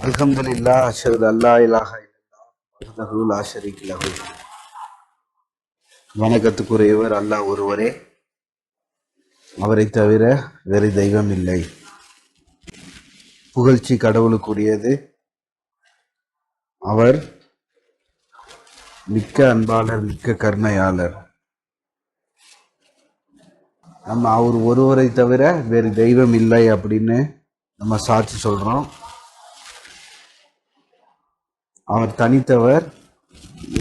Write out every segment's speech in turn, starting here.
அல்ஹம்துலில்லாஹ் அஷ்ஹது அல்லா இலாஹ இல்லல்லாஹ் வஹ்தஹு லா ஷரீக லஹு. வணக்கத்துக்குரியவர் அல்லாஹ் ஒருவரே, அவரை தவிர வேறு தெய்வம் இல்லை. புகழ்ச்சி கடவுளுக்குரியது. அவர் மிக்க அன்பாளர், மிக்க கருணையாளர். நம்ம அவர் ஒருவரை தவிர வேறு தெய்வம் இல்லை அப்படின்னு நம்ம சாட்சி சொல்றோம். அவர் தனித்தவர்.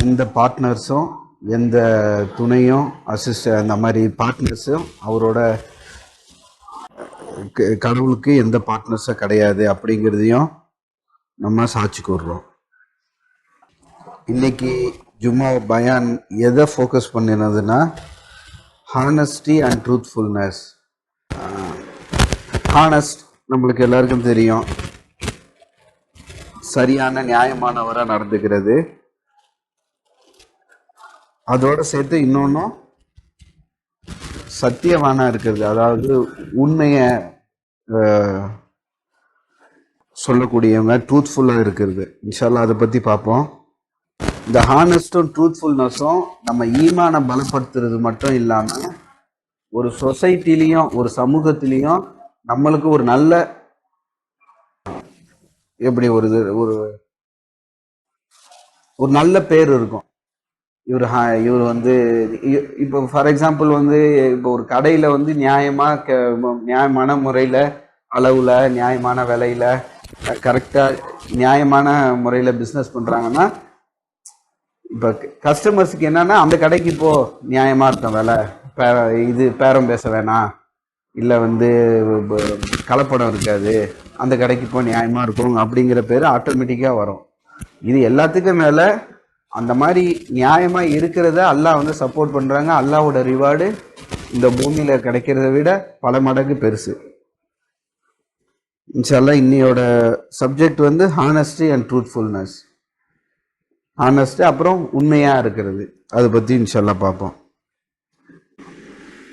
எந்த பார்ட்னர்ஸும், எந்த துணையும், அந்த மாதிரி பார்ட்னர்ஸும் அவரோட கடவுளுக்கு எந்த பார்ட்னர்ஸும் கிடையாது அப்படிங்கிறதையும் நம்ம சாட்சி கூறுறோம். இன்னைக்கு ஜும்மா பயான் எதை ஃபோக்கஸ் பண்ணினதுன்னா, ஹானஸ்டி அண்ட் ட்ரூத்ஃபுல்னஸ். ஹானஸ்ட் நம்மளுக்கு எல்லாருக்கும் தெரியும், சரியான நியாயமானவராக நடந்துக்கிறது. அதோட சேர்த்து இன்னொன்னும் சத்தியவானா இருக்கிறது, அதாவது உண்மையை சொல்லக்கூடியவங்க, ட்ரூத்ஃபுல்லாக இருக்கிறது. இன்ஷால்லா அதை பற்றி பார்ப்போம். இந்த ஹானஸ்டும் ட்ரூத்ஃபுல்னஸும் நம்ம ஈமான பலப்படுத்துறது மட்டும் இல்லாமல் ஒரு சொசைட்டிலையும் ஒரு சமூகத்திலையும் நம்மளுக்கு ஒரு நல்ல எப்படி ஒரு ஒரு நல்ல பேர் இருக்கும். இவர் வந்து இப்போ ஃபார் எக்ஸாம்பிள் வந்து இப்போ ஒரு கடையில் வந்து நியாயமான முறையில், அளவில், நியாயமான விலையில், கரெக்டாக நியாயமான முறையில் பிஸ்னஸ் பண்ணுறாங்கன்னா, இப்போ கஸ்டமர்ஸுக்கு என்னன்னா, அந்த கடைக்கு இப்போ நியாயமாக இருக்கும் விலை, இது பேரம் பேச வேணாம், இல்லை வந்து கலப்படம் இருக்காது, அந்த கடைக்கு இப்போ நியாயமாக இருக்கும் அப்படிங்கிற பேர் ஆட்டோமேட்டிக்காக வரும். இது எல்லாத்துக்கும் மேலே அந்த மாதிரி நியாயமாக இருக்கிறத அல்லாஹ் வந்து சப்போர்ட் பண்ணுறாங்க. அல்லாஹ்வோட ரிவார்டு இந்த பூமியில் கிடைக்கிறத விட பல மடங்கு பெருசு. இன்ஷால்லா இன்னையோட சப்ஜெக்ட் வந்து ஹானஸ்டி அண்ட் ட்ரூத்ஃபுல்னஸ். ஹானஸ்டி அப்புறம் உண்மையாக இருக்கிறது, அதை பற்றி இன்ஷால்லா பார்ப்போம்.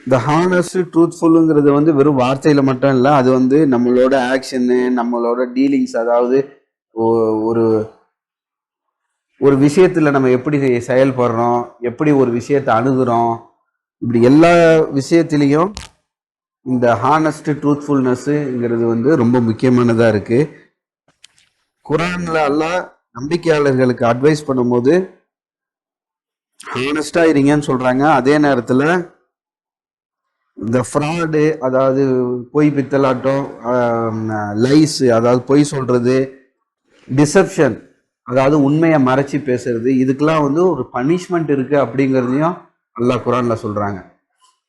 இந்த ஹானஸ்ட் ட்ரூத்ஃபுல்லுங்கிறது வந்து வெறும் வார்த்தையில் மட்டும் இல்லை, அது வந்து நம்மளோட ஆக்ஷனு, நம்மளோட டீலிங்ஸ், அதாவது ஒரு விஷயத்தில் நம்ம எப்படி செயல்படுறோம், எப்படி ஒரு விஷயத்தை அணுகுறோம், இப்படி எல்லா விஷயத்திலையும் இந்த ஹானஸ்ட் ட்ரூத்ஃபுல்னஸ்ங்கிறது வந்து ரொம்ப முக்கியமானதாக இருக்குது. குர்ஆன்ல அல்லாஹ் நம்பிக்கையாளர்களுக்கு அட்வைஸ் பண்ணும்போது ஹானஸ்டாக இருங்கன்னு சொல்கிறாங்க. அதே நேரத்தில் இந்த ஃப்ராடு, அதாவது பொய் பித்தலாட்டம், லைஸ், அதாவது பொய் சொல்கிறது, டிசப்ஷன், அதாவது உண்மையை மறைச்சி பேசுறது, இதுக்கெல்லாம் வந்து ஒரு பனிஷ்மெண்ட் இருக்குது அப்படிங்கிறதையும் அல்லாஹ் குர்ஆன்ல சொல்கிறாங்க.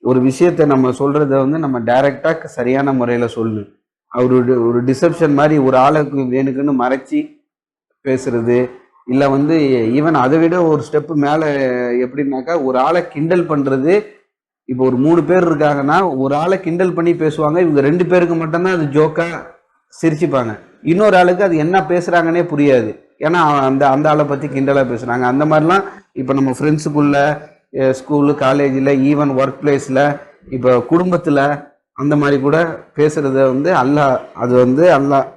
ஒரு விஷயத்தை நம்ம சொல்கிறத வந்து நம்ம டைரெக்டாக சரியான முறையில் சொல்லணும். ஒரு டிசப்ஷன் மாதிரி ஒரு ஆளுக்கு வேணுக்குன்னு மறைச்சி பேசுறது, இல்லை வந்து ஈவன் அதை விட ஒரு ஸ்டெப்பு மேலே எப்படின்னாக்கா, ஒரு ஆளை கிண்டல் பண்ணுறது. இப்போ ஒரு 3 பேர் இருக்காங்கன்னா, ஒரு ஆளை கிண்டல் பண்ணி பேசுவாங்க, இவங்க 2 பேருக்கு மட்டும்தான் அது ஜோக்காக சிரிச்சுப்பாங்க. இன்னொரு ஆளுக்கு அது என்ன பேசுகிறாங்கன்னே புரியாது, ஏன்னா அந்த ஆளை பற்றி கிண்டலாக பேசுகிறாங்க. அந்த மாதிரிலாம் இப்போ நம்ம ஃப்ரெண்ட்ஸுக்குள்ள, ஸ்கூலு, காலேஜில், ஈவன் ஒர்க் பிளேஸில், இப்போ குடும்பத்தில் அந்த மாதிரி கூட பேசுகிறத வந்து அது வந்து அல்லாஹ்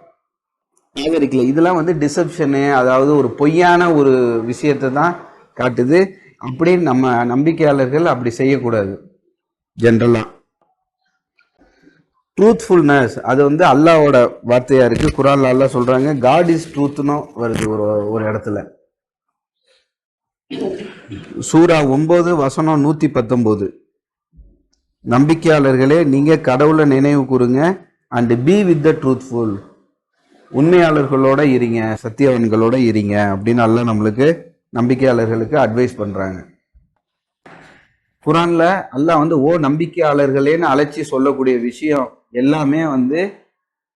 ஆதரிக்கல. இதெல்லாம் வந்து டிசப்ஷனு, அதாவது ஒரு பொய்யான ஒரு விஷயத்தை தான் காட்டுது. அப்படி நம்ம நம்பிக்கையாளர்கள் அப்படி செய்யக்கூடாது. ஜென்ரலாக ட்ரூத்ஃபுல்னஸ் அது வந்து அல்லாஹ்வோட வார்த்தையாக இருக்குது. குர்ஆன்ல அல்லாஹ் சொல்கிறாங்க, காட் இஸ் ட்ரூத்னும் வருது ஒரு இடத்துல. சூரா 9 வசனம் 119, நம்பிக்கையாளர்களே நீங்கள் கடவுளை நினைவு கூறுங்க, and be with the truthful, உண்மையாளர்களோட இருங்க, சத்தியவான்களோட இருங்க அப்படின்னு அல்லாஹ் நம்மளுக்கு, நம்பிக்கையாளர்களுக்கு அட்வைஸ் பண்ணுறாங்க. குர்ஆன்ல அல்லாஹ் வந்து நம்பிக்கையாளர்களேன்னு அழைச்சி சொல்லக்கூடிய விஷயம் எல்லாமே வந்து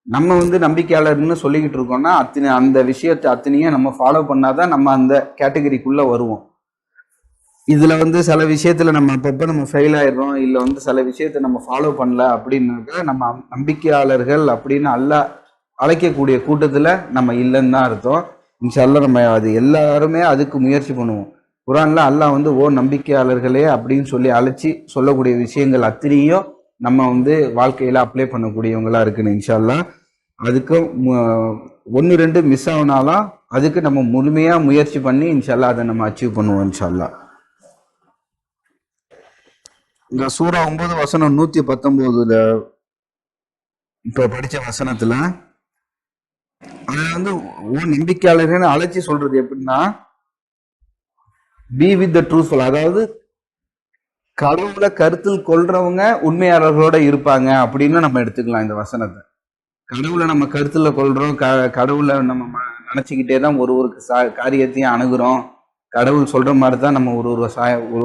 நம்ம வந்து நம்பிக்கையாளர்னு சொல்லிக்கிட்டு இருக்கோம்னா, அந்த விஷயத்தை அத்தனையும் நம்ம ஃபாலோ பண்ணாதான் நம்ம அந்த கேட்டகரிக்குள்ளே வருவோம். இதில் வந்து சில விஷயத்தில் நம்ம அப்பப்போ நம்ம ஃபெயில் ஆயிடுறோம், இல்லை வந்து சில விஷயத்தை நம்ம ஃபாலோ பண்ணல அப்படின்னாக்கா நம்ம நம்பிக்கையாளர்கள் அப்படின்னு அல்லாஹ் அழைக்கக்கூடிய கூட்டத்தில் நம்ம இல்லைன்னு தான் அர்த்தம். இன்ஷால்லா நம்ம அது எல்லாருமே அதுக்கு முயற்சி பண்ணுவோம். குர்ஆன்ல அல்லாஹ் வந்து நம்பிக்கையாளர்களே அப்படின்னு சொல்லி அழைச்சி சொல்லக்கூடிய விஷயங்கள் அத்தனையும் நம்ம வந்து வாழ்க்கையில் அப்ளை பண்ணக்கூடியவங்களா இருக்குன்னு இன்ஷால்லா அதுக்கு ஒன்று ரெண்டு மிஸ் ஆகுனாலும் அதுக்கு நம்ம முழுமையாக முயற்சி பண்ணி இன்ஷால்லா அதை நம்ம அச்சீவ் பண்ணுவோம் இன்ஷால்லா. இந்த சூரா 9 வசனம் 119 இப்போ படித்த வசனத்தில் அதில் வந்து நம்பிக்கையாளர்கள் அழைச்சி சொல்றது எப்படின்னா, பி வித் த ட்ரூத்ஃபுல், அதாவது கடவுளை கருத்தில் கொள்றவங்க உண்மையாளர்களோட இருப்பாங்க அப்படின்னு நம்ம எடுத்துக்கலாம் இந்த வசனத்தை. கடவுளை நம்ம கருத்துல கொள்றோம், கடவுளை நம்ம நினைச்சுக்கிட்டே தான் ஒரு காரியத்தையும் அணுகுறோம், கடவுள் சொல்ற மாதிரி தான் நம்ம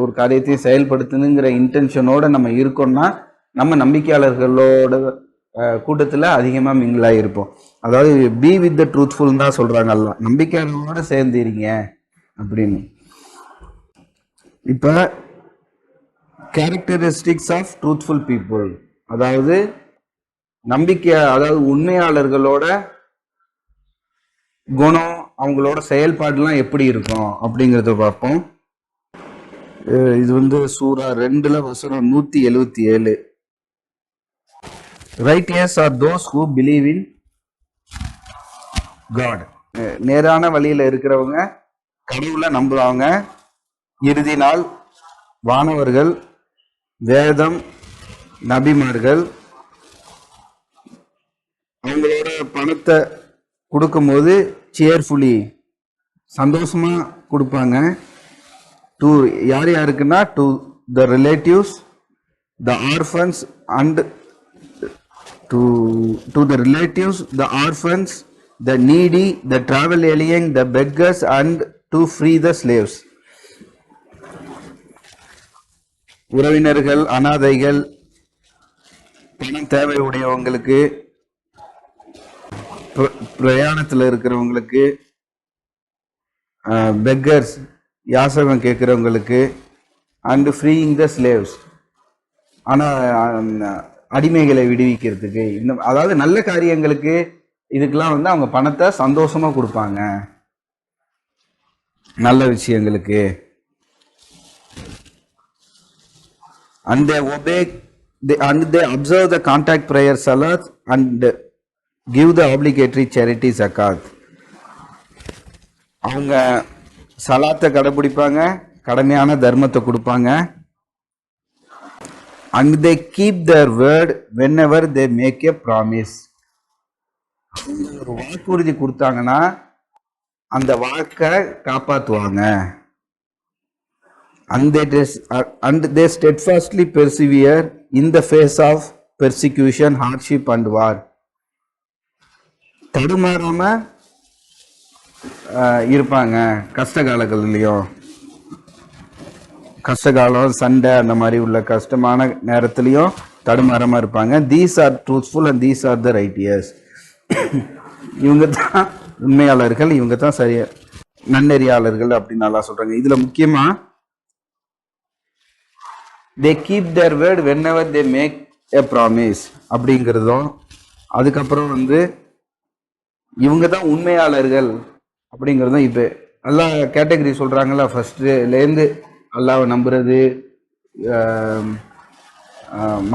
ஒரு காரியத்தையும் செயல்படுத்தணுங்கிற இன்டென்ஷனோட நம்ம இருக்கோம்னா நம்ம நம்பிக்கையாளர்களோட கூட்டத்துல அதிகமா மிங்கிளா இருப்போம். அதாவது பி வித் த ட்ரூத்ஃபுல் தான் சொல்றாங்க, அல்ல நம்பிக்கையாளர்களோட சேர்ந்துறீங்க அப்படின்னு. இப்ப கேரக்டரிஸ்டிக்ஸ் ஆஃப் ட்ரூத்ஃபுல் பீப்புள், அதாவது உண்மையாளர்களோட குணம், அவங்களோட செயல்பாடுலாம் எப்படி இருக்கும் அப்படிங்கறத பார்ப்போம். இது வந்து சூரா 2 வசனம் 177. Righteous are those who believe in God. நேரான வழியில இருக்கிறவங்க கடவுளை நம்புவாங்க, இறுதி நாள், வானவர்கள், வேதம், நபிமார்கள். அவங்களோட பணத்தை கொடுக்கும்போது சேர்ஃபுல்லி சந்தோஷமா கொடுப்பாங்க. டு யாருக்குன்னா to the relatives, the orphans and to the relatives, the orphans, the needy, the travel alien, the beggars and to free the slaves. உறவினர்கள், அனாதைகள், பணம் தேவை உடையவங்களுக்கு, பிரயாணத்தில் இருக்கிறவங்களுக்கு, பெக்கர்ஸ் யாசகம் கேட்குறவங்களுக்கு, அண்ட் ஃப்ரீயிங் த ஸ்லேவ்ஸ், ஆனால் அடிமைகளை விடுவிக்கிறதுக்கு, அதாவது நல்ல காரியங்களுக்கு இதுக்கெல்லாம் வந்து அவங்க பணத்தை சந்தோஷமா கொடுப்பாங்க, நல்ல விஷயங்களுக்கு. And they obey, and they observe the contact prayer salat and give the obligatory charity zakat. அவங்க சலாத்தை கடைபிடிப்பாங்க, கடமையான தர்மத்தை கொடுப்பாங்க. And they keep their word whenever they make a promise. ஒரு வாக்குறுதி கொடுத்தாங்கன்னா அந்த வாக்கை காப்பாற்றுவாங்க. And they steadfastly persevere in the face of persecution, hardship and war. தடுமாறாம இருப்பாங்க, கஷ்ட காலங்கள்லையும், கஷ்டகாலம், சண்டை, அந்த மாதிரி உள்ள கஷ்டமான நேரத்திலையும் தடுமாறாம இருப்பாங்க. These are truthful and these are the righteous. இவங்க தான் உண்மையாளர்கள், இவங்க தான் சரியா நன்னெறியாளர்கள் அப்படின்னு நல்லா சொல்றாங்க. இதுல முக்கியமா they keep their word whenever they make a promise அப்படிங்கிறதும், அதுக்கப்புறம் வந்து இவங்க தான் உண்மையாளர்கள் அப்படிங்கிறதும். இப்போ எல்லா கேட்டகரி சொல்றாங்கல்ல, ஃபர்ஸ்ட்லேருந்து அல்லாவை நம்புறது,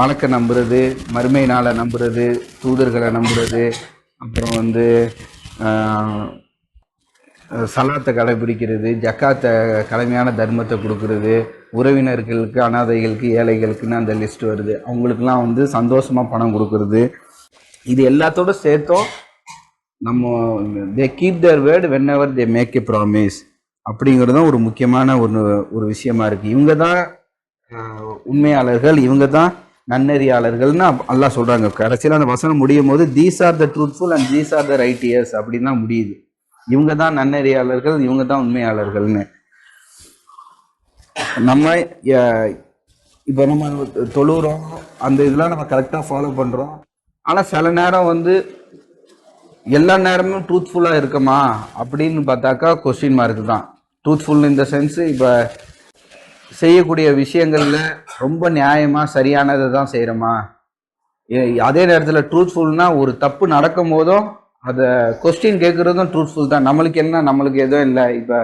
மலக்க நம்புறது, மறுமை நாளை நம்புறது, தூதர்களை நம்புறது, அப்புறம் வந்து சலாத்தை கடைபிடிக்கிறது, ஜக்காத்தை கடமையான தர்மத்தை கொடுக்கறது, உறவினர்களுக்கு, அனாதைகளுக்கு, ஏழைகளுக்குன்னு அந்த லிஸ்ட் வருது, அவங்களுக்குலாம் வந்து சந்தோஷமா பணம் கொடுக்கறது. இது எல்லாத்தோட சேர்த்தோம் நம்ம they keep their word whenever they make a promise அப்படிங்கிறதும் ஒரு முக்கியமான ஒரு விஷயமா இருக்கு. இவங்க தான் உண்மையாளர்கள், இவங்க தான் நன்னெறியாளர்கள்னு அல்லாஹ் சொல்றாங்க. கடைசியில் அந்த வசனம் முடியும் போது these are the truthful and these are the righteous அப்படின்னு தான் முடியுது. இவங்க தான் நன்னெறியாளர்கள், இவங்க தான் உண்மையாளர்கள்னு. நம்ம இப்போ நம்ம தொழுகிறோம், அந்த இதெல்லாம் நம்ம கரெக்டாக ஃபாலோ பண்ணுறோம். ஆனால் சில நேரம் வந்து எல்லா நேரமும் ட்ரூத்ஃபுல்லாக இருக்குமா அப்படின்னு பார்த்தாக்கா கொஸ்டின் மார்க் தான். ட்ரூத்ஃபுல் இந்த சென்ஸு, இப்போ செய்யக்கூடிய விஷயங்கள்ல ரொம்ப நியாயமாக சரியானதை தான் செய்கிறோமா, அதே நேரத்தில் ட்ரூத்ஃபுல்னா ஒரு தப்பு நடக்கும் போதும் அதை கொஸ்டின் கேட்குறதும் ட்ரூத்ஃபுல் தான். நம்மளுக்கு என்ன, நம்மளுக்கு எதுவும் இல்லை. இப்போ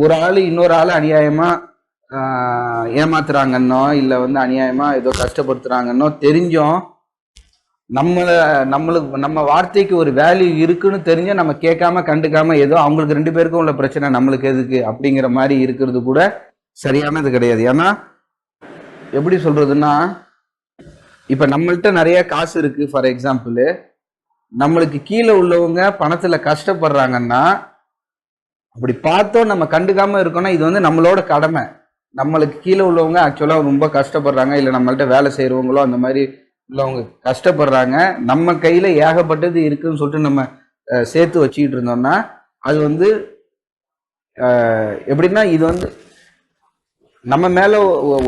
ஒரு ஆள் இன்னொரு ஆள் அநியாயமாக ஏமாத்துறாங்கன்னோ, இல்லை வந்து அநியாயமாக ஏதோ கஷ்டப்படுத்துகிறாங்கன்னோ தெரிஞ்சும் நம்ம வார்த்தைக்கு ஒரு வேல்யூ இருக்குன்னு தெரிஞ்சா நம்ம கேட்காம கண்டுக்காம ஏதோ அவங்களுக்கு 2 பேருக்கும் உள்ள பிரச்சனை நம்மளுக்கு எதுக்கு அப்படிங்கிற மாதிரி இருக்கிறது கூட சரியானது கிடையாது. ஏன்னா எப்படி சொல்றதுன்னா, இப்ப நம்மள்ட்ட நிறைய காசு இருக்கு, ஃபார் எக்ஸாம்பிள் நம்மளுக்கு கீழே உள்ளவங்க பணத்துல கஷ்டப்படுறாங்கன்னா அப்படி பார்த்தோம் நம்ம கண்டுக்காம இருக்கோம்னா இது வந்து நம்மளோட கடமை. நம்மளுக்கு கீழே உள்ளவங்க ஆக்சுவலா ரொம்ப கஷ்டப்படுறாங்க, இல்லை நம்மள்ட்ட வேலை செய்யறவங்களோ அந்த மாதிரி உள்ளவங்க கஷ்டப்படுறாங்க, நம்ம கையில ஏகப்பட்டது இருக்குன்னு சொல்லிட்டு நம்ம சேர்த்து வச்சுக்கிட்டு இருந்தோம்னா அது வந்து எப்படின்னா இது வந்து நம்ம மேல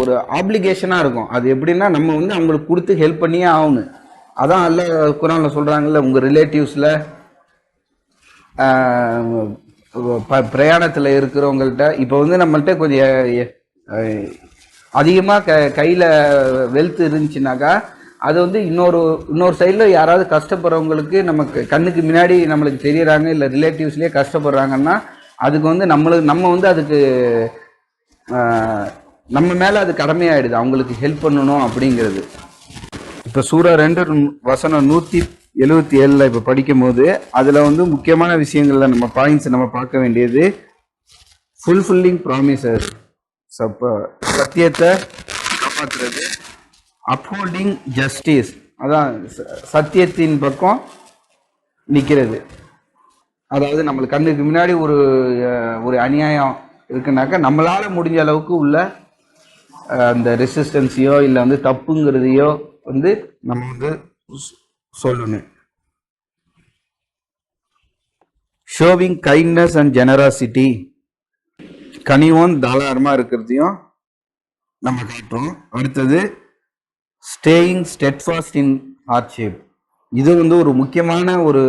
ஒரு ஆப்ளிகேஷனா இருக்கும். அது எப்படின்னா நம்ம வந்து அவங்களுக்கு கொடுத்து ஹெல்ப் பண்ணியே ஆகணும். அதான் அல்ல குரான்ல சொல்றாங்கல்ல, உங்க ரிலேட்டிவ்ஸ்ல பிரயாணத்துல இருக்கிறவங்கள்ட்ட இப்போ வந்து நம்மள்ட்ட கொஞ்சம் அதிகமா கையில வெல்த் இருந்துச்சுனாக்கா அது வந்து இன்னொரு சைட்ல யாராவது கஷ்டப்படுறவங்களுக்கு நமக்கு கண்ணுக்கு முன்னாடி நம்மளுக்கு தெரியறாங்க, இல்லை ரிலேட்டிவ்ஸ்லயே கஷ்டப்படுறாங்கன்னா அதுக்கு வந்து நம்ம வந்து அதுக்கு நம்ம மேல அது கடமையாயிடுது அவங்களுக்கு ஹெல்ப் பண்ணணும் அப்படிங்கிறது. இப்ப சூரா 2 வசனம் 177 இப்ப படிக்கும் போது அதுல வந்து முக்கியமான விஷயங்கள்ல நம்ம பாயிண்ட்ஸ் நம்ம பார்க்க வேண்டியது ஃபுல்ஃபில்லிங் ப்ராமிசஸ், சத்தியத்தை காப்பாற்றுறது, அப்ஹோல்டிங் ஜஸ்டிஸ், அதான் சத்தியத்தின் பக்கம் நிக்கிறது. அதாவது நம்மளுக்கு கண்ணுக்கு முன்னாடி ஒரு அநியாயம் இருக்குனாக்கா நம்மளால முடிஞ்ச அளவுக்கு உள்ள அந்த ரெசிஸ்டன்ஸையோ இல்லை வந்து தப்புங்கிறதையோ வந்து நம்ம வந்து சொல்லணும். ஷோவிங் கைண்ட்னஸ் அண்ட் ஜெனராசிட்டி, கனிவோன் தாராளமா இருக்கிறதையும் நம்ம காட்டுறோம். அடுத்தது ஸ்டேயிங் ஸ்டெட்ஃபாஸ்ட் இன் ஹார்ட்ஷிப், இது வந்து ஒரு முக்கியமான ஒரு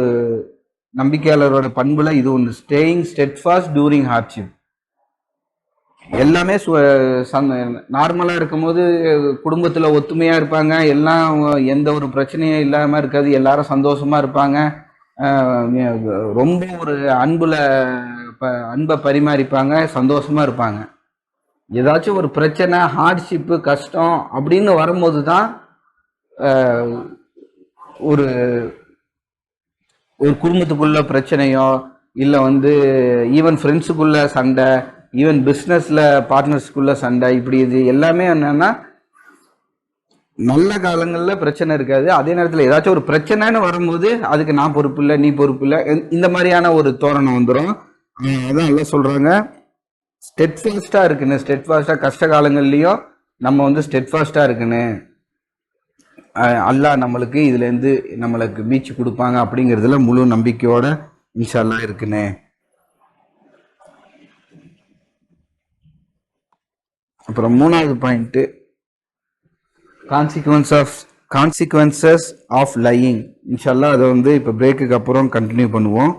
நம்பிக்கையாளரோட பண்புல இது ஒன்று. ஸ்டேயிங் ஸ்டெட்ஃபாஸ்ட் டூரிங் ஹார்ட்ஷிப், எல்லாமே நார்மலா இருக்கும்போது குடும்பத்துல ஒத்துமையா இருப்பாங்க, எல்லாம் எந்த ஒரு பிரச்சனையும் இல்லாம இருக்காது, எல்லாரும் சந்தோஷமா இருப்பாங்க, ரொம்ப ஒரு அன்பை பரிமாறிப்பாங்க, சந்தோஷமா இருப்பாங்க. ஏதாச்சும் ஒரு பிரச்சனை, ஹார்ட்ஷிப்பு, கஷ்டம் அப்படின்னு வரும்போது தான் ஒரு ஒரு குடும்பத்துக்குள்ள பிரச்சனையோ இல்லை வந்து ஈவன் ஃப்ரெண்ட்ஸுக்குள்ள சண்டை, ஈவன் பிஸ்னஸ்ல பார்ட்னர்ஸ்குள்ள சண்டை, இப்படி இது எல்லாமே என்னன்னா நல்ல காலங்களில் பிரச்சனை இருக்காது. அதே நேரத்தில் ஏதாச்சும் ஒரு பிரச்சனைன்னு வரும்போது அதுக்கு நான் பொறுப்பு இல்லை, நீ பொறுப்பு இல்லை, இந்த மாதிரியான ஒரு தோரணம் வந்துடும். அதான் எல்லாம் சொல்றாங்க ஸ்டெட்ஃபாஸ்டா இருக்குன்னு. ஸ்டெட்ஃபாஸ்டா கஷ்ட காலங்கள்லயும் நம்ம வந்து ஸ்டெட்ஃபாஸ்டா இருக்குன்னு, அல்லாஹ் நம்மளுக்கு இதுல இருந்து நம்மளுக்கு மீச்சு கொடுப்பாங்க அப்படிங்கிறதுல முழு நம்பிக்கையோட இன்ஷா அல்லாஹ் இருக்குன்னு. அப்புறம் 3வது பாயிண்ட் கான்சிக்வன்சஸ் ஆஃப் லையிங். இன்ஷா அல்லாஹ் அதை வந்து இப்போ பிரேக்குக்கு அப்புறம் கண்டினியூ பண்ணுவோம்.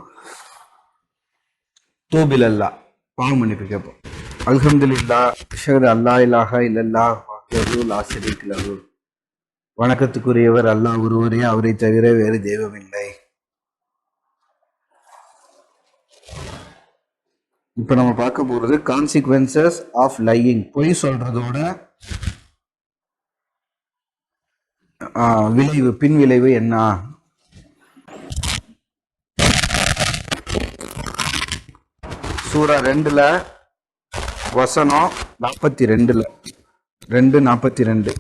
தூபில் அல்லா, பாவ மன்னிப்பு கேட்போம். அல்ஹம்துலில்லாஹ் அஷ்ஹது அல்லா இலாஹா இல்லல்லாஹ் வஹ்தஹு லா ஷரீக லஹு, வணக்கத்துக்குரியவர் அல்லாஹ் ஒருவரே, அவரை தவிர வேறு தெய்வம் இல்லை. இப்ப நம்ம பார்க்க போறது கான்சிக்வன்சஸ் ஆஃப் லையிங், பொய் சொல்றதோட விளைவு, பின் விளைவு என்ன. சூரா 2 வசனம் 42, 2:42,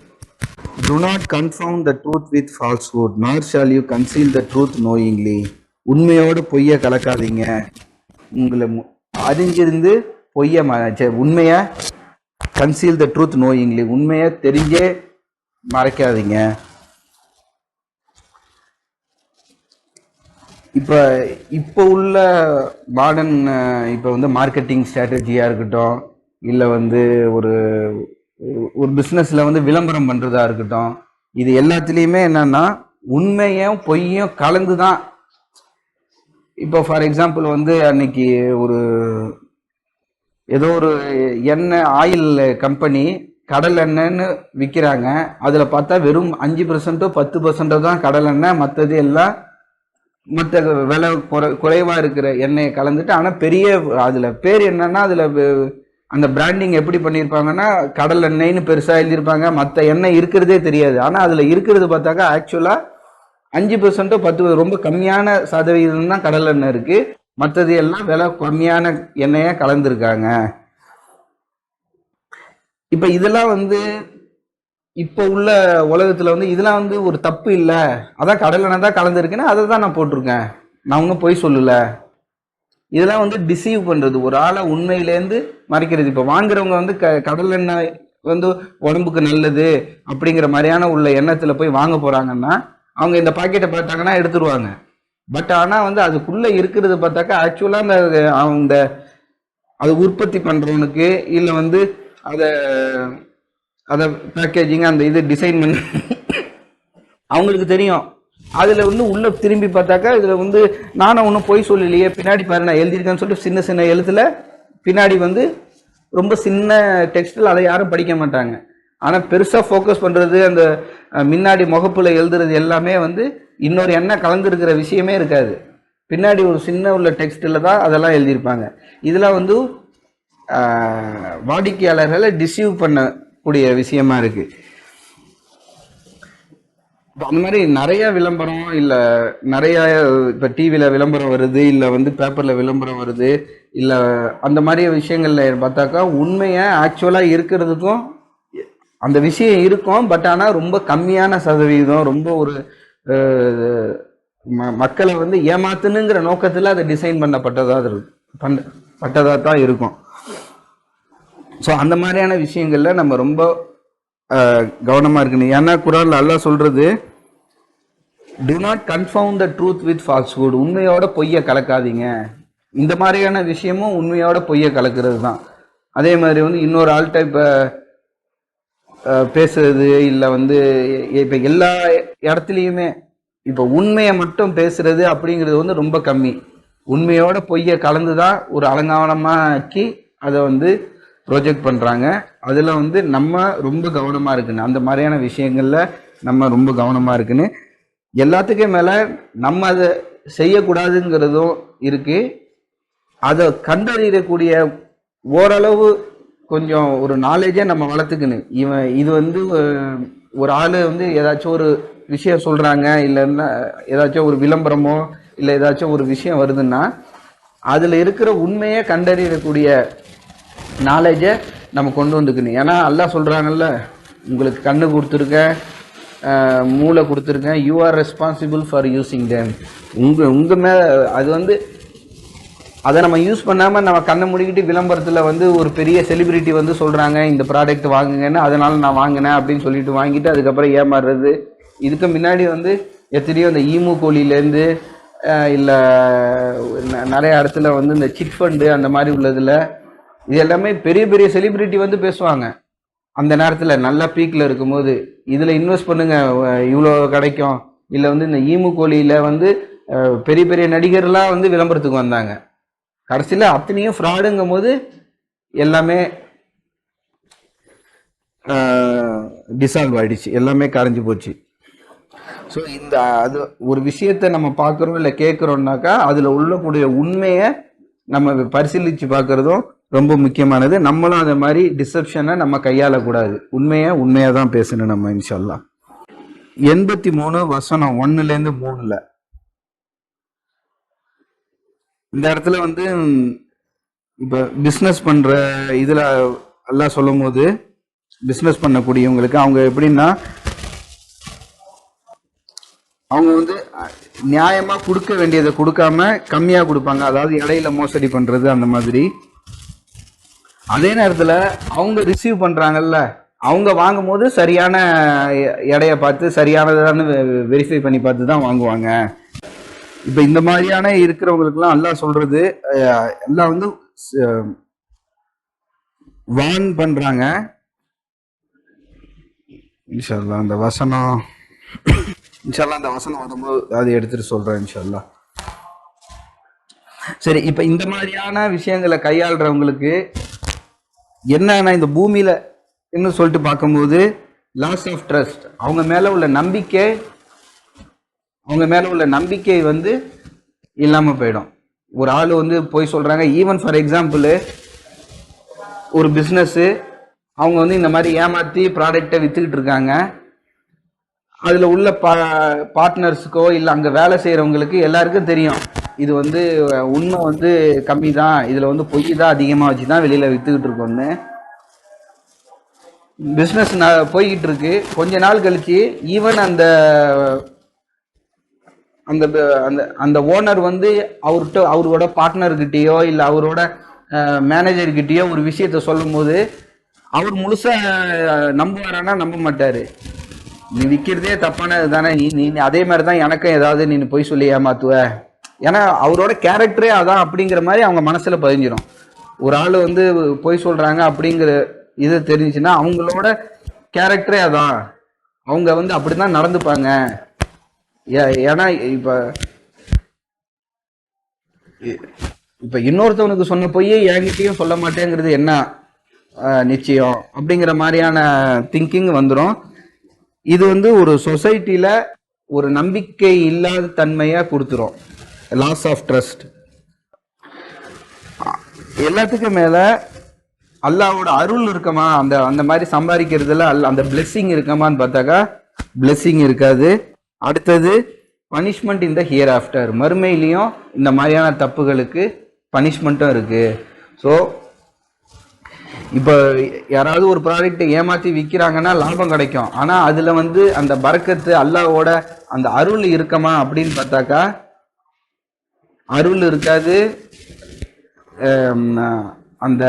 Do not confound the truth with falsehood, nor shall you conceal the truth knowingly. உண்மையோடு பொய்ய கலக்காதீங்க, உங்களை அறிஞ்சிருந்து பொய்ய உண்மைய கன்சீல் த ட்ரூத் நோயிங்லி, உண்மைய தெரிஞ்சே மறைக்காதீங்க. இப்போ உள்ள மாடர்ன் இப்போ வந்து மார்க்கெட்டிங் ஸ்ட்ராட்டஜியா இருக்கட்டும், இல்லை வந்து ஒரு பிஸ்னஸ்ல வந்து விளம்பரம் பண்றதா இருக்கட்டும், இது எல்லாத்துலேயுமே என்னன்னா உண்மையும் பொய்யும் கலந்து தான். இப்போ ஃபார் எக்ஸாம்பிள் வந்து அன்னைக்கு ஏதோ ஒரு எண்ணெய் ஆயில் கம்பெனி கடல் எண்ணெய்ன்னு விற்கிறாங்க. அதில் பார்த்தா வெறும் 5% 10% தான் கடல் எண்ணெய், மற்றது எல்லாம் மற்ற விலை குறைவா இருக்கிற எண்ணெயை கலந்துட்டு, ஆனால் பெரிய அதில் பேர் என்னன்னா அதில் அந்த பிராண்டிங் எப்படி பண்ணியிருப்பாங்கன்னா கடல் எண்ணெய்னு பெருசாக எழுதியிருப்பாங்க, மற்ற எண்ணெய் இருக்கிறதே தெரியாது. ஆனால் அதில் இருக்கிறது பார்த்தாக்கா ஆக்சுவலாக 5% 10 ரொம்ப கம்மியான சதவீதம் தான் கடல் எண்ணெய் இருக்கு. மற்றது எல்லாம் விலை கம்மியான எண்ணெயை கலந்துருக்காங்க. இப்ப இதெல்லாம் வந்து இப்போ உள்ள உலகத்துல வந்து இதெல்லாம் வந்து ஒரு தப்பு இல்லை, அதான் கடல் எண்ணெய் தான் கலந்துருக்குன்னு அதை தான் நான் போட்டிருக்கேன், நான் ஒன்றும் பொய் சொல்லல. இதெல்லாம் வந்து டிசீவ் பண்றது, ஒரு ஆளை உண்மையிலேருந்து மறைக்கிறது. இப்போ வாங்குறவங்க வந்து கடல் எண்ணெய் வந்து உடம்புக்கு நல்லது அப்படிங்கிற மாதிரியான உள்ள எண்ணத்துல போய் வாங்க போறாங்கன்னா அவங்க இந்த பாக்கெட்டை பார்த்தாங்கன்னா எடுத்துருவாங்க. பட் ஆனா வந்து அதுக்குள்ள இருக்கிறது பார்த்தாக்கா ஆக்சுவலா அந்த அதை உற்பத்தி பண்றவனுக்கு இல்லை வந்து அதை அதை பேக்கேஜிங் அந்த இது டிசைன் பண்ணி அவங்களுக்கு தெரியும். அதுல வந்து உள்ள திரும்பி பார்த்தாக்கா இதுல வந்து நானும் ஒன்றும் போய் சொல்லலையே, பின்னாடி பாரு நான் எழுதியிருக்கேன்னு சொல்லிட்டு சின்ன சின்ன எழுத்துல பின்னாடி வந்து ரொம்ப சின்ன டெக்ஸ்டில் அதை யாரும் படிக்க மாட்டாங்க. ஆனால் பெருசாக ஃபோக்கஸ் பண்ணுறது அந்த முன்னாடி முகப்புல எழுதுறது எல்லாமே வந்து இன்னொரு எண்ணெய் கலந்துருக்கிற விஷயமே இருக்காது. பின்னாடி ஒரு சின்ன உள்ள டெக்ஸ்டில் தான் அதெல்லாம் எழுதியிருப்பாங்க. இதெல்லாம் வந்து வாடிக்கையாளர்களை டிசீவ் பண்ணக்கூடிய விஷயமா இருக்கு. அந்த மாதிரி நிறைய விளம்பரம் இல்லை, நிறைய இப்போ டிவியில் விளம்பரம் வருது, இல்லை வந்து பேப்பரில் விளம்பரம் வருது, இல்லை அந்த மாதிரி விஷயங்கள்ல பார்த்தாக்கா உண்மையை ஆக்சுவலாக இருக்கிறதுக்கும் அந்த விஷயம் இருக்கும். பட் ஆனால் ரொம்ப கம்மியான சதவீதம், ரொம்ப ஒரு மக்களை வந்து ஏமாத்துனுங்கிற நோக்கத்தில் அதை டிசைன் பட்டதாக தான் இருக்கும். ஸோ அந்த மாதிரியான விஷயங்கள்ல நம்ம ரொம்ப கவனமா இருக்கணும். ஏன்னா குரான்ல அல்லாஹ் சொல்றது, do not confound the truth with falsehood. உண்மையோட பொய்யை கலக்காதீங்க. இந்த மாதிரியான விஷயமும் உண்மையோட பொய்யை கலக்கிறது தான். அதே மாதிரி வந்து இன்னொரு ஆள்கிட்ட இப்போ பேசுறது இல்லை வந்து இப்போ எல்லா இடத்துலையுமே இப்போ உண்மையை மட்டும் பேசுறது அப்படிங்கிறது வந்து ரொம்ப கம்மி. உண்மையோட பொய்யை கலந்து தான் ஒரு அலங்காவனமாக்கி அதை வந்து ப்ரொஜெக்ட் பண்ணுறாங்க. அதில் வந்து நம்ம ரொம்ப கவனமாக இருக்குன்னு, அந்த மாதிரியான விஷயங்களில் நம்ம ரொம்ப கவனமாக இருக்குன்னு, எல்லாத்துக்கும் மேலே நம்ம அதை செய்யக்கூடாதுங்கிறதும் இருக்குது. அதை கண்டறியக்கூடிய ஓரளவு கொஞ்சம் ஒரு நாலேஜை நம்ம வளர்த்துக்கணும். இது வந்து ஒரு ஆள் வந்து ஏதாச்சும் ஒரு விஷயம் சொல்கிறாங்க, இல்லைன்னா ஏதாச்சும் ஒரு விளம்பரமோ இல்லை ஏதாச்சும் ஒரு விஷயம் வருதுன்னா அதில் இருக்கிற உண்மையை கண்டறியக்கூடிய நாலேஜை நம்ம கொண்டு வந்துக்கணும். ஏன்னா அல்லாஹ் சொல்கிறாங்கல்ல, உங்களுக்கு கண்ணு கொடுத்துருக்கேன், மூளை கொடுத்துருக்கேன், you are responsible for using them. உங்கள் மேலே அது வந்து அதை நம்ம யூஸ் பண்ணாமல் நம்ம கண்ணை முடிக்கிட்டு விளம்பரத்தில் வந்து ஒரு பெரிய செலிபிரிட்டி வந்து சொல்கிறாங்க இந்த ப்ராடக்ட் வாங்குங்கன்னு, அதனால நான் வாங்கினேன் அப்படின்னு சொல்லிட்டு வாங்கிட்டு அதுக்கப்புறம் ஏமாறுறது. இதுக்கு முன்னாடி வந்து எத்தனையோ இந்த ஈமு கோழியிலேருந்து இல்லை நிறைய இடத்துல வந்து இந்த சிட் ஃபண்டு அந்த மாதிரி உள்ளதில் இது எல்லாமே பெரிய பெரிய செலிபிரிட்டி வந்து பேசுவாங்க. அந்த நேரத்தில் நல்லா பீக்கில் இருக்கும்போது இதில் இன்வெஸ்ட் பண்ணுங்க இவ்வளோ கிடைக்கும், இல்லை வந்து இந்த ஈமு கோழியில் வந்து பெரிய பெரிய நடிகர்லாம் வந்து விளம்பரத்துக்கு வந்தாங்க. கடைசியில் அத்தனையும் ஃப்ராடுங்கும் போது எல்லாமே டிசால்வ் ஆயிடுச்சு, எல்லாமே கரைஞ்சி போச்சு. ஸோ இந்த அது ஒரு விஷயத்தை நம்ம பார்க்குறோம் இல்லை கேட்குறோம்னாக்கா அதில் உள்ளக்கூடிய உண்மையை நம்ம பரிசீலித்து பார்க்குறதும் ரொம்ப முக்கியமானது. நம்மளும் அந்த மாதிரி டிசப்ஷனை நம்ம கையாளக்கூடாது, உண்மையாக தான் பேசணும் நம்ம இன்ஷா அல்லாஹ். 83 வசனம் 1லேருந்து 3 இந்த இடத்துல வந்து இப்போ பிஸ்னஸ் பண்ணுற இதில் எல்லாம் சொல்லும் போது பிஸ்னஸ் பண்ணக்கூடியவங்களுக்கு அவங்க எப்படின்னா அவங்க வந்து நியாயமாக கொடுக்க வேண்டியதை கொடுக்காம கம்மியாக கொடுப்பாங்க, அதாவது இடையில மோசடி பண்ணுறது அந்த மாதிரி. அதே நேரத்தில் அவங்க ரிசீவ் பண்ணுறாங்கல்ல, அவங்க வாங்கும் போது சரியான எடையை பார்த்து சரியானதான்னு வெரிஃபை பண்ணி பார்த்து தான் வாங்குவாங்க. இப்போ இந்த மாதிரியான இருக்கிறவங்களுக்குலாம் எல்லாம் சொல்றது எல்லாம் வந்து வான் பண்றாங்க. இன்ஷா அல்லாஹ் அந்த வசனம் வரும்போது அதை எடுத்துட்டு சொல்றேன் இன்ஷா அல்லாஹ். சரி, இப்ப இந்த மாதிரியான விஷயங்களை கையாளுறவங்களுக்கு என்னன்னா இந்த பூமியில என்ன சொல்லிட்டு பார்க்கும்போது லாஸ் ஆஃப் ட்ரஸ்ட், அவங்க மேல உள்ள நம்பிக்கை வந்து இல்லாம போயிடும். ஒரு ஆள் வந்து போய் சொல்றாங்க, ஈவன் ஃபார் எக்ஸாம்பிள் ஒரு பிஸ்னஸ் அவங்க வந்து இந்த மாதிரி ஏமாத்தி ப்ராடக்டை வித்துக்கிட்டு இருக்காங்க. அதில் உள்ள பார்ட்னர்ஸுக்கோ இல்லை அங்கே வேலை செய்கிறவங்களுக்கு எல்லாருக்கும் தெரியும் இது வந்து உண்மை வந்து கம்மி தான், இதில் வந்து பொய் தான் அதிகமாக வச்சு தான் வெளியில் விற்றுக்கிட்டு இருக்கோன்னு. பிஸ்னஸ் போய்கிட்டு இருக்கு. கொஞ்ச நாள் கழிச்சு ஈவன் அந்த அந்த அந்த ஓனர் வந்து அவரோட பார்ட்னர்கிட்டயோ இல்லை அவரோட மேனேஜர்கிட்டயோ ஒரு விஷயத்த சொல்லும் போது அவர் முழுசா நம்புவாரானா நம்ப மாட்டாரு. நீ விற்கிறதே தப்பானது தானே, நீ அதே மாதிரி தான் எனக்கும் ஏதாவது நீ பொய் சொல்லி ஏமாத்துவ. ஏன்னா அவரோட கேரக்டரே அதான் அப்படிங்கிற மாதிரி அவங்க மனசுல பதிஞ்சிடும். ஒரு ஆள் வந்து பொய் சொல்றாங்க அப்படிங்கிற இது தெரிஞ்சுச்சுன்னா அவங்களோட கேரக்டரே அதான், அவங்க வந்து அப்படிதான் நடந்துப்பாங்க. ஏன்னா இப்ப இன்னொருத்தவனுக்கு சொன்ன பொய்யே என்கிட்டயும் சொல்ல மாட்டேங்கிறது என்ன நிச்சயம் அப்படிங்கிற மாதிரியான திங்கிங் வந்துடும். இது வந்து ஒரு சொசைட்டில ஒரு நம்பிக்கை இல்லாத தன்மையா கொடுத்துரும், லாஸ் ஆஃப் ட்ரஸ்ட். எல்லாத்துக்கும் மேல அல்லாவோட அருள் இருக்கமா, அந்த அந்த மாதிரி சம்பாதிக்கிறதுல அந்த பிளெஸிங் இருக்கமான்னு பார்த்தாக்கா பிளெஸிங் இருக்காது. அடுத்தது பனிஷ்மெண்ட் இந்த ஹியர் ஆஃப்டர், மறுமையிலையும் இந்த மாதிரியான தப்புகளுக்கு பனிஷ்மெண்ட்டும் இருக்கு. ஸோ இப்போ யாராவது ஒரு ப்ராடக்ட்டை ஏமாற்றி விற்கிறாங்கன்னா லாபம் கிடைக்கும், ஆனால் அதில் வந்து அந்த பரக்கத்து அல்லாவோட அந்த அருள் இருக்கமா அப்படின்னு பார்த்தாக்கா அருள் இருக்காது. அந்த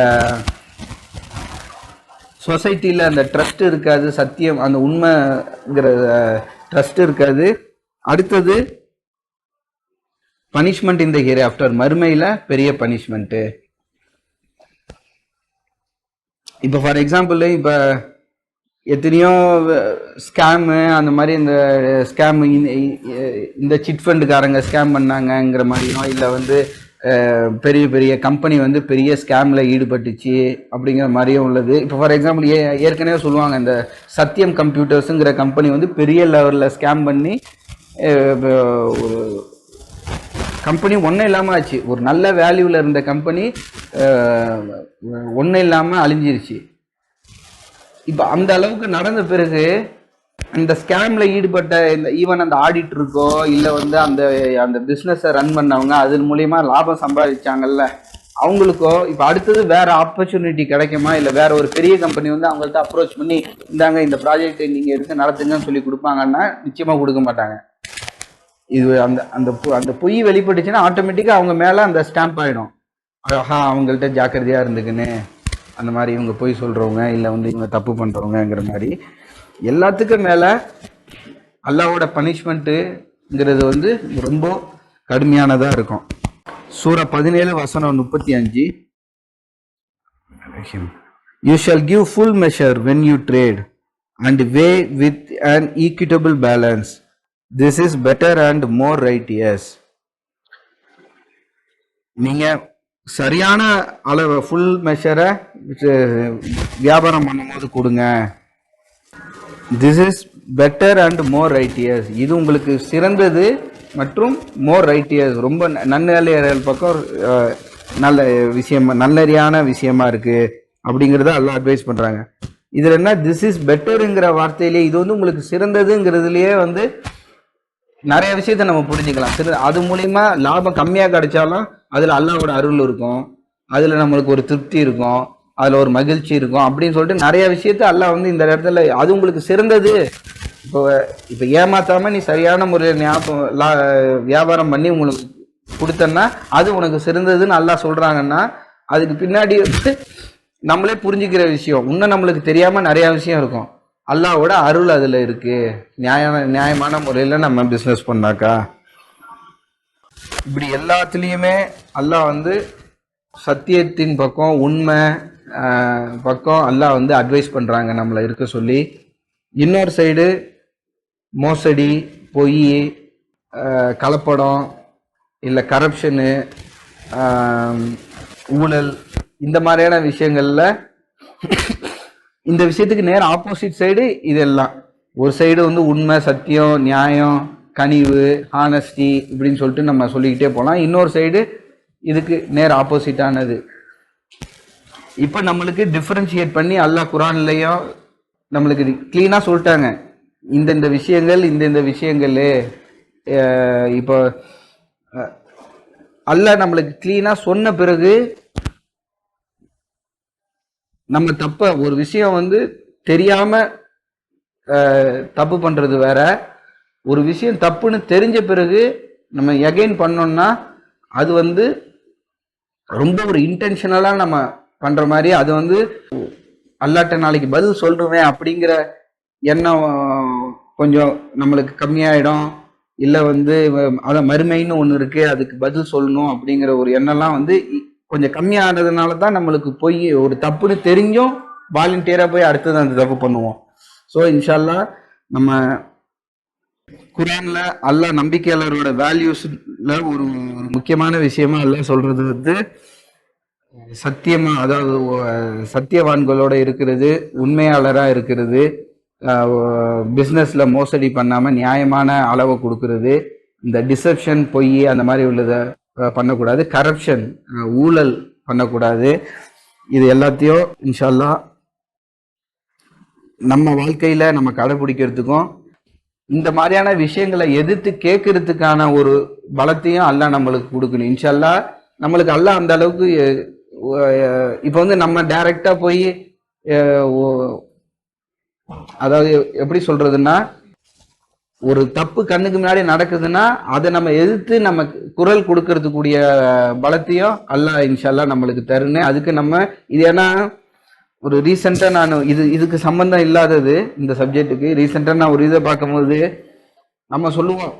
சொசைட்டியில் அந்த ட்ரஸ்ட் இருக்காது, சத்தியம் அந்த உண்மைங்கிற ட்ரஸ்ட் இருக்காது. அடுத்தது பனிஷ்மெண்ட் இந்த ஹியர் ஆஃப்டர், மறுமையில் பெரிய பனிஷ்மெண்ட்டு. இப்போ ஃபார் எக்ஸாம்பிள் இப்போ எத்தனையோ ஸ்கேமு அந்த மாதிரி இந்த ஸ்கேம் இந்த சிட் ஃபண்டுக்காரங்க ஸ்கேம் பண்ணாங்கங்கிற மாதிரியும் இல்லை வந்து பெரிய பெரிய கம்பெனி வந்து பெரிய ஸ்கேமில் ஈடுபட்டுச்சு அப்படிங்கிற மாதிரியும் உள்ளது. இப்போ ஃபார் எக்ஸாம்பிள் ஏற்கனவே சொல்லுவாங்க இந்த சத்தியம் கம்ப்யூட்டர்ஸுங்கிற கம்பெனி வந்து பெரிய லெவலில் ஸ்கேம் பண்ணி ஒரு கம்பெனி ஒன்றும் இல்லாமல் ஆச்சு. ஒரு நல்ல வேல்யூவில் இருந்த கம்பெனி ஒன்றும் இல்லாமல் அழிஞ்சிருச்சு. இப்போ அந்த அளவுக்கு நடந்த பிறகு அந்த ஸ்கேமில் ஈடுபட்ட இந்த ஈவன் அந்த ஆடிட்டருக்கோ இல்லை வந்து அந்த அந்த பிஸ்னஸை ரன் பண்ணவங்க அதன் மூலியமா லாபம் சம்பாதிச்சாங்கல்ல அவங்களுக்கோ இப்போ அடுத்தது வேற ஆப்பர்ச்சுனிட்டி கிடைக்குமா, இல்லை வேற ஒரு பெரிய கம்பெனி வந்து அவங்கள்ட்ட அப்ரோச் பண்ணி இந்தாங்க இந்த ப்ராஜெக்ட் நீங்கள் எடுத்து நடத்துங்கன்னு சொல்லி கொடுப்பாங்கன்னா நிச்சயமாக கொடுக்க மாட்டாங்க. இது அந்த அந்த அந்த பொய் வெளிப்பட்டுச்சுன்னா ஆட்டோமேட்டிக்காக அவங்க மேலே அந்த ஸ்டாம்ப் ஆகிடும். அவங்கள்ட்ட ஜாக்கிரதையாக இருந்துக்குன்னு அந்த மாதிரி இவங்க பொய் சொல்கிறவங்க இல்லை வந்து இவங்க தப்பு பண்ணுறவங்கங்கிற மாதிரி எல்லாத்துக்கும் மேலே அல்லாவோட பனிஷ்மெண்ட்டுங்கிறது வந்து ரொம்ப கடுமையானதாக இருக்கும். சூரா 17:35 You shall give full measure when you trade and weigh with an equitable balance. This is better and more righteous. நீங்க சரியான அளவு ஃபுல் மெஷரை வியாபாரம் பண்ணும்போது கொடுங்க. This is better and more righteous, இது உங்களுக்கு சிறந்தது மற்றும் மோர் ரைட்டியஸ், ரொம்ப நன்னறியல் பக்கம் நல்ல விஷயம், நல்லறியான விஷயமா இருக்கு அப்படிங்கிறத எல்லாம் அட்வைஸ் பண்றாங்க. இதுல என்ன திஸ் இஸ் பெட்டருங்கிற வார்த்தையிலேயே இது வந்து உங்களுக்கு சிறந்ததுங்கிறதுலயே வந்து நிறைய விஷயத்த நம்ம புரிஞ்சுக்கலாம். அது மூலியமா லாபம் கம்மியா கிடைச்சாலும் அதுல அல்லாவோட அருள் இருக்கும், அதுல நம்மளுக்கு ஒரு திருப்தி இருக்கும், அதுல ஒரு மகிழ்ச்சி இருக்கும் அப்படின்னு சொல்லிட்டு நிறைய விஷயத்த அல்லாஹ் வந்து இந்த இடத்துல அது உங்களுக்கு சிறந்தது. இப்போ ஏமாத்தாம நீ சரியான முறையில் வியாபாரம் பண்ணி உங்களுக்கு கொடுத்தன்னா அது உனக்கு சிறந்ததுன்னு அல்லாஹ் சொல்றாங்கன்னா அதுக்கு பின்னாடி வந்து நம்மளே புரிஞ்சுக்கிற விஷயம் இன்னும் நம்மளுக்கு தெரியாம நிறைய விஷயம் இருக்கும். அல்லாவோட அருள் அதுல இருக்கு. நியாயமான முறையில நம்ம பிசினஸ் பண்ணாக்கா இப்படி எல்லாத்துலேயுமே அல்லாஹ் வந்து சத்தியத்தின் பக்கம் உண்மை பக்கம் அல்லாஹ் வந்து அட்வைஸ் பண்ணுறாங்க நம்மளை இருக்க சொல்லி. இன்னொரு சைடு மோசடி, பொய், கலப்படம், இல்லை கரப்ஷனு, ஊழல், இந்த மாதிரியான விஷயங்களில் இந்த விஷயத்துக்கு நேர் ஆப்போசிட் சைடு இதெல்லாம். ஒரு சைடு வந்து உண்மை, சத்தியம், நியாயம், கனிவு, ஹானஸ்டி இப்படின்னு சொல்லிட்டு நம்ம சொல்லிக்கிட்டே போகலாம். இன்னொரு சைடு இதுக்கு நேர் ஆப்போசிட்டானது. இப்போ நம்மளுக்கு டிஃபரன்ஷியேட் பண்ணி அல்லாஹ் குரான்லையும் நம்மளுக்கு கிளீனாக சொல்லிட்டாங்க. இந்தந்த விஷயங்கள் இந்தந்த விஷயங்கள் இப்போ அல்லாஹ் நம்மளுக்கு கிளீனா சொன்ன பிறகு நம்ம தப்ப ஒரு விஷயம் வந்து தெரியாம தப்பு பண்றது வேற, ஒரு விஷயம் தப்புன்னு தெரிஞ்ச பிறகு நம்ம எகைன் பண்ணோம்னா அது வந்து ரொம்ப ஒரு இன்டென்ஷனலா நம்ம பண்ற மாதிரி, அது வந்து அல்லாட்ட நாளைக்கு பதில் சொல்றேன் அப்படிங்கிற எண்ணம் கொஞ்சம் நம்மளுக்கு கம்மியாயிடும். இல்லை வந்து அதான் மறுமைன்னு ஒன்று இருக்கு, அதுக்கு பதில் சொல்லணும் அப்படிங்கிற ஒரு எண்ணம்லாம் வந்து கொஞ்சம் கம்மியானதுனால தான் நம்மளுக்கு போய் ஒரு தப்புன்னு தெரிஞ்சும் வாலண்டியரா போய் அடுத்தது அந்த தப்பு பண்ணுவோம். ஸோ இன்ஷால்லா நம்ம குரான்ல அல்லாஹ் நம்பிக்கையாளரோட வேல்யூஸ்ல ஒரு முக்கியமான விஷயமா அல்லாஹ் சொல்றது வந்து சத்தியமா, அதாவது சத்தியவான்களோட இருக்கிறது, உண்மையாளரா இருக்கிறது, பிஸ்னஸ்ல மோசடி பண்ணாம நியாயமான அளவை கொடுக்கறது, இந்த டிசெப்ஷன் பொய் அந்த மாதிரி உள்ளதை பண்ணக்கூடாது, கரப்ஷன் ஊழல் பண்ணக்கூடாது. இது எல்லாத்தையும் இன்ஷால்லா நம்ம வாழ்க்கையில நம்ம கடைபிடிக்கிறதுக்கும் இந்த மாதிரியான விஷயங்களை எதிர்த்து கேட்கறதுக்கான ஒரு பலத்தையும் அல்லாஹ் நம்மளுக்கு கொடுக்கணும். இன்ஷால்லா நம்மளுக்கு அல்லாஹ் அந்த அளவுக்கு இப்போ வந்து நம்ம டைரக்டா போய் அதாவது எப்படி சொல்றதுன்னா, ஒரு தப்பு கண்ணுக்கு முன்னாடி நடக்குதுன்னா அதை நம்ம எதிர்த்து நம்ம குரல் கொடுக்கறதுக்கூடிய பலத்தையும் அல்லாஹ் இன்ஷால்லா நம்மளுக்கு தருன்னு. அதுக்கு நம்ம இது ஏன்னா ஒரு ரீசெண்டா நான் இதுக்கு சம்பந்தம் இல்லாதது, இந்த சப்ஜெக்டுக்கு ரீசெண்டா நான் ஒரு இதை பார்க்கும்போது நம்ம சொல்லுவோம்,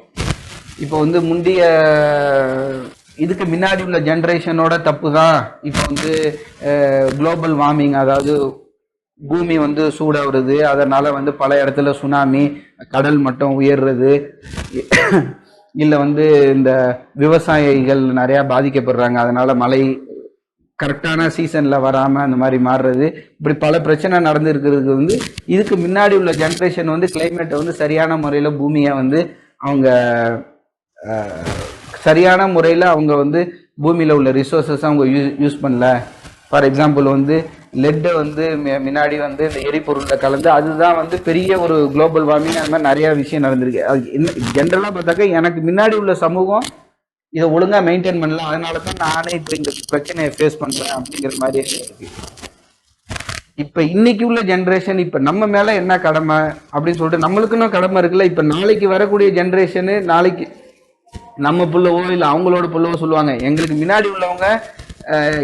இப்போ வந்து முந்தைய இதுக்கு முன்னாடி உள்ள ஜென்ரேஷனோட தப்பு தான் இப்போ வந்து குளோபல் வார்மிங், அதாவது பூமி வந்து சூடாகிறது, அதனால வந்து பல இடத்துல சுனாமி, கடல் மட்டம் உயர்றது, இல்லை வந்து இந்த விவசாயிகள் நிறையா பாதிக்கப்படுறாங்க, அதனால மழை கரெக்டான சீசன்ல வராம அந்த மாதிரி மாறுறது, இப்படி பல பிரச்சனை நடந்து இருக்கிறதுக்கு வந்து இதுக்கு முன்னாடி உள்ள ஜென்ரேஷன் வந்து கிளைமேட்டை வந்து சரியான முறையில பூமியை வந்து அவங்க சரியான முறையில் அவங்க வந்து பூமியில் உள்ள ரிசோர்ஸஸ் அவங்க யூஸ் பண்ணல. ஃபார் எக்ஸாம்பிள் வந்து லெட்டை வந்து முன்னாடி வந்து இந்த எரிபொருளில் கலந்து அதுதான் வந்து பெரிய ஒரு குளோபல் வார்மிங், அந்த மாதிரி நிறைய விஷயம் நடந்திருக்கு. அது என்ன ஜென்ரலாக பார்த்தாக்க எனக்கு முன்னாடி உள்ள சமூகம் இதை ஒழுங்கா மெயின்டைன் பண்ணல, அதனால தான் நானே இப்போ இந்த பிரச்சனையை ஃபேஸ் பண்றேன் அப்படிங்கிற மாதிரி இருக்கு. இப்ப இன்னைக்கு உள்ள ஜென்ரேஷன் இப்ப நம்ம மேல என்ன கடமை அப்படின்னு சொல்லிட்டு நம்மளுக்குன்னு கடமை இருக்குல்ல. இப்ப நாளைக்கு வரக்கூடிய ஜென்ரேஷனு நாளைக்கு நம்ம புள்ளவோ இல்லை அவங்களோட புள்ளவோ சொல்லுவாங்க, எங்களுக்கு முன்னாடி உள்ளவங்க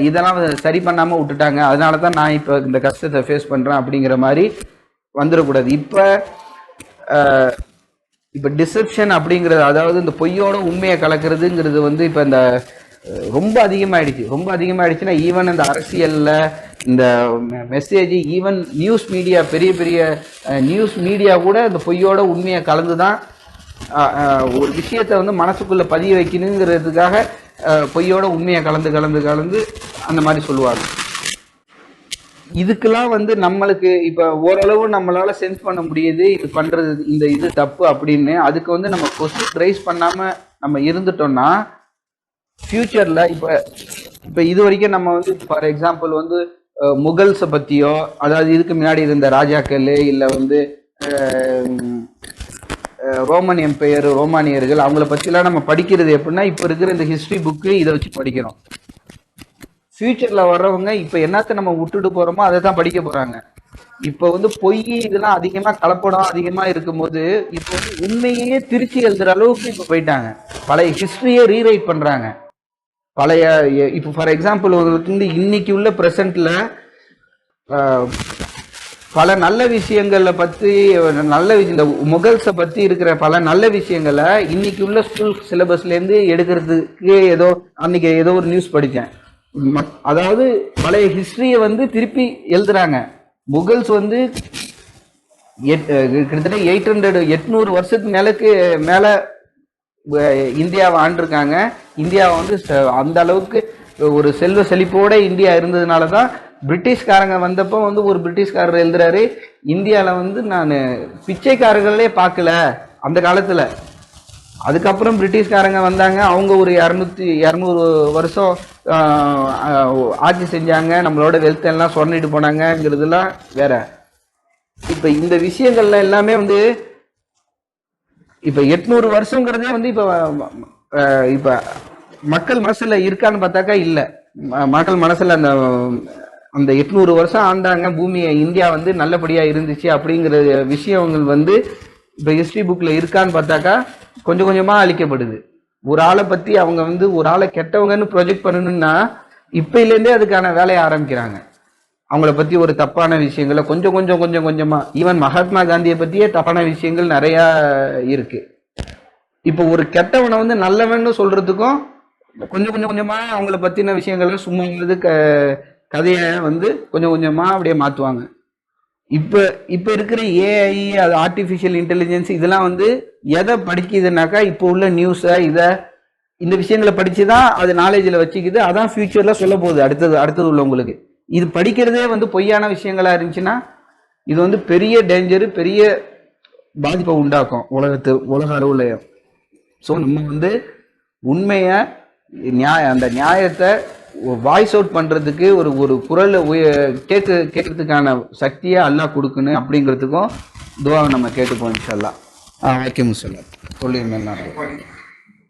இதெல்லாம் சரி பண்ணாம விட்டுட்டாங்க, அதனால தான் நான் இப்போ இந்த கஷ்டத்தை ஃபேஸ் பண்றேன் அப்படிங்கிற மாதிரி வந்துடக்கூடாது. இப்போ டிசெப்ஷன் அப்படிங்கிறது, அதாவது இந்த பொய்யோட உண்மையை கலக்கிறதுங்கிறது வந்து இப்போ இந்த ரொம்ப அதிகமாகிடுச்சுன்னா ஈவன் இந்த அரசியலில் இந்த மெசேஜ், ஈவன் நியூஸ் மீடியா, பெரிய பெரிய நியூஸ் மீடியா கூட இந்த பொய்யோட உண்மையை கலந்து தான் ஒரு விஷயத்தை வந்து மனசுக்குள்ளே பதிய வைக்கணுங்கிறதுக்காக பொய்யோட உண்மையை கலந்து அந்த மாதிரி சொல்லுவாங்க. இதுக்கெல்லாம் வந்து நம்மளுக்கு இப்போ ஓரளவு நம்மளால சென்ஸ் பண்ண முடியுது இது பண்றது, இந்த இது தப்பு அப்படின்னு. அதுக்கு வந்து நம்ம கொஸ்டின் ரைஸ் பண்ணாம நம்ம இருந்துட்டோம்னா ஃபியூச்சர்ல இப்போ இது வரைக்கும் நம்ம வந்து ஃபார் எக்ஸாம்பிள் வந்து முகல்ஸை பத்தியோ, அதாவது இதுக்கு முன்னாடி இருந்த ராஜாக்கள், இல்லை வந்து ரோமன் எம்பையர், ரோமானியர்கள், அவங்கள பற்றிலாம் நம்ம படிக்கிறது எப்படின்னா இப்போ இருக்கிற இந்த ஹிஸ்ட்ரி புக்கு இதை வச்சு படிக்கிறோம். ஃபியூச்சர்ல வர்றவங்க இப்போ என்னத்தை நம்ம விட்டுட்டு போறோமோ அதை தான் படிக்க போறாங்க. இப்போ வந்து பொய் இதெல்லாம் அதிகமா கலப்படம் அதிகமா இருக்கும்போது இப்போ வந்து உண்மையே திருச்சி எழுதுற அளவுக்கு இப்போ போயிட்டாங்க. பழைய ஹிஸ்டரியே ரீரைட் பண்றாங்க. பழைய இப்போ ஃபார் எக்ஸாம்பிள் வந்து இன்னைக்கு உள்ள பிரசன்ட்ல பல நல்ல விஷயங்களை பற்றி இந்த முகல்ஸை பற்றி இருக்கிற பல நல்ல விஷயங்களை இன்னைக்கு உள்ள ஸ்கூல் சிலபஸ்லேருந்து எடுக்கிறதுக்கு அன்னைக்கு ஏதோ ஒரு நியூஸ் படித்தேன். அதாவது பழைய ஹிஸ்டரியை வந்து திருப்பி எழுதுறாங்க. முகல்ஸ் வந்து கிட்டத்தட்ட 800 வருஷத்துக்கு மேல இந்தியாவை ஆண்டிருக்காங்க. இந்தியாவை வந்து அந்த அளவுக்கு ஒரு செல்வ செழிப்போட இந்தியா இருந்ததுனால தான் பிரிட்டிஷ்காரங்க வந்தப்போ வந்து ஒரு பிரிட்டிஷ்காரர் எழுதுறாரு, இந்தியாவில் வந்து நான் பிச்சைக்காரர்களே பார்க்கல அந்த காலத்தில். அதுக்கப்புறம் பிரிட்டிஷ்காரங்க வந்தாங்க, அவங்க ஒரு 200 வருஷம் ஆட்சி செஞ்சாங்க, நம்மளோட வெல்த் எல்லாம் சொன்னிட்டு போனாங்கிறதுலாம் வேற. இப்போ இந்த விஷயங்கள்ல எல்லாமே வந்து இப்ப 800 வருஷங்கிறதே வந்து இப்ப மக்கள் மனசுல இருக்கான்னு பார்த்தாக்கா இல்ல. மக்கள் மனசுல அந்த அந்த 800 வருஷம் ஆண்டாங்க பூமியை, இந்தியா வந்து நல்லபடியா இருந்துச்சு அப்படிங்கிற விஷயங்கள் வந்து இப்ப ஹிஸ்டரி புக்ல இருக்கான்னு பார்த்தாக்கா கொஞ்சம் கொஞ்சமா அழிக்கப்படுது. ஒரு ஆளை பத்தி அவங்க வந்து ஒரு ஆளை கெட்டவங்கன்னு ப்ரொஜெக்ட் பண்ணணும்னா இப்பையில இருந்தே அதுக்கான வேலையை ஆரம்பிக்கிறாங்க. அவங்கள பத்தி ஒரு தப்பான விஷயங்களை கொஞ்சம் கொஞ்சம் கொஞ்சம் கொஞ்சமா, ஈவன் மகாத்மா காந்தியை பத்தியே தப்பான விஷயங்கள் நிறைய இருக்கு. இப்போ ஒரு கெட்டவனை வந்து நல்லவன்னு சொல்றதுக்கும் கொஞ்சம் கொஞ்சம் கொஞ்சமா அவங்கள பத்தின விஷயங்களை சும்மா கதையை வந்து கொஞ்சம் கொஞ்சமா அப்படியே மாத்துவாங்க. இப்ப இப்ப இருக்கிற ஏஐ, அது ஆர்டிபிஷியல் இன்டெலிஜென்ஸ், இதெல்லாம் வந்து எதை படிக்குதுனாக்கா இப்போ உள்ள நியூஸை இந்த விஷயங்களை படிச்சுதான் அது நாலேஜில் வச்சுக்குது. அதான் ஃபியூச்சர்ல சொல்ல போகுது அடுத்தது உள்ளவங்களுக்கு. இது படிக்கிறதே வந்து பொய்யான விஷயங்களா இருந்துச்சுன்னா இது வந்து பெரிய டேஞ்சரு, பெரிய பாதிப்பை உண்டாக்கும் உலக அளவுல. ஸோ நம்ம வந்து உண்மையை அந்த நியாயத்தை வாய்ஸ் அவுட் பண்றதுக்கு ஒரு குரல் கேட்கறதுக்கான சக்தியை அல்லாஹ் கொடுக்கணும் அப்படிங்கிறதுக்கும் துவாவை நம்ம கேட்டுப்போம் இன்ஷா அல்லாஹ். வைக்கம் சொல்லி சொல்லியிருந்தேன்.